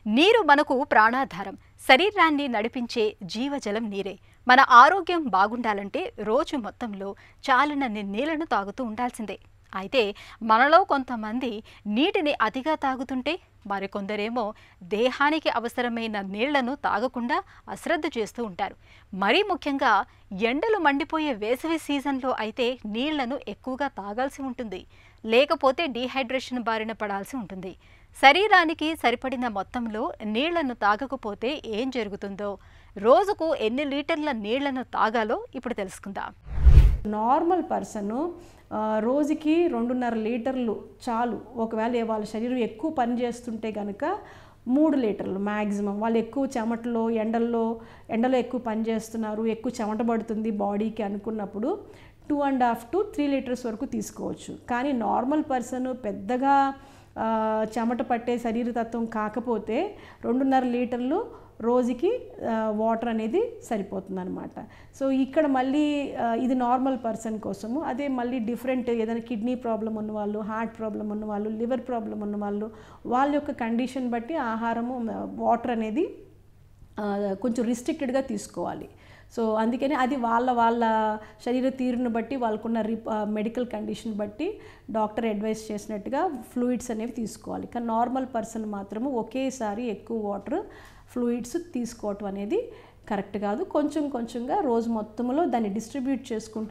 నీరు మనకు ప్రాణాధారం. శరీరాన్ని నడిపించే జీవజలం నీరే. మన ఆరోగ్యం బాగుండాలంటే రోజు మొత్తంలో చాలినన్ని నీళ్లను తాగుతూ ఉండాల్సిందే. అయితే మనలో కొంతమంది నీటిని అతిగా తాగుతుంటే మరికొందరేమో దేహానికి అవసరమైన నీళ్లను తాగకుండా అశ్రద్ధ చేస్తూ ఉంటారు. మరీ ముఖ్యంగా ఎండలు మండిపోయే వేసవి సీజన్లో అయితే నీళ్లను ఎక్కువగా తాగాల్సి ఉంటుంది. లేకపోతే డీహైడ్రేషన్ బారిన పడాల్సి ఉంటుంది. శరీరానికి సరిపడిన మొత్తంలో నీళ్లను తాగకపోతే ఏం జరుగుతుందో, రోజుకు ఎన్ని లీటర్ల నీళ్లను తాగాలో ఇప్పుడు తెలుసుకుందాం. నార్మల్ పర్సన్ రోజుకి 2.5 లీటర్లు చాలు. ఒకవేళ వాళ్ళ శరీరం ఎక్కువ పని చేస్తుంటే కనుక 3 లీటర్లు మ్యాక్సిమం. వాళ్ళు ఎక్కువ చెమటలో ఎండలో ఎక్కువ పని చేస్తున్నారు, ఎక్కువ చెమట పడుతుంది బాడీకి అనుకున్నప్పుడు 2.5 to 3 లీటర్స్ వరకు తీసుకోవచ్చు. కానీ నార్మల్ పర్సన్ పెద్దగా చెమట పట్టే శరీరతత్వం కాకపోతే 2.5 లీటర్లు రోజుకి వాటర్ అనేది సరిపోతుంది అనమాట. సో ఇక్కడ మళ్ళీ ఇది నార్మల్ పర్సన్ కోసము. అదే మళ్ళీ డిఫరెంట్ ఏదైనా కిడ్నీ ప్రాబ్లం ఉన్నవాళ్ళు, హార్ట్ ప్రాబ్లం ఉన్నవాళ్ళు, లివర్ ప్రాబ్లం ఉన్నవాళ్ళు, వాళ్ళ యొక్క కండిషన్ బట్టి ఆహారము వాటర్ అనేది కొంచెం రిస్ట్రిక్టెడ్గా తీసుకోవాలి. సో అందుకని అది వాళ్ళ శరీర తీరును బట్టి, వాళ్ళకున్న మెడికల్ కండిషన్ బట్టి డాక్టర్ అడ్వైస్ చేసినట్టుగా ఫ్లూయిడ్స్ అనేవి తీసుకోవాలి. కానీ నార్మల్ పర్సన్ మాత్రము ఒకేసారి ఎక్కువ వాటర్ ఫ్లూయిడ్స్ తీసుకోవటం అనేది కరెక్ట్ కాదు. కొంచెంగా రోజు మొత్తంలో దాన్ని డిస్ట్రిబ్యూట్ చేసుకుంటూ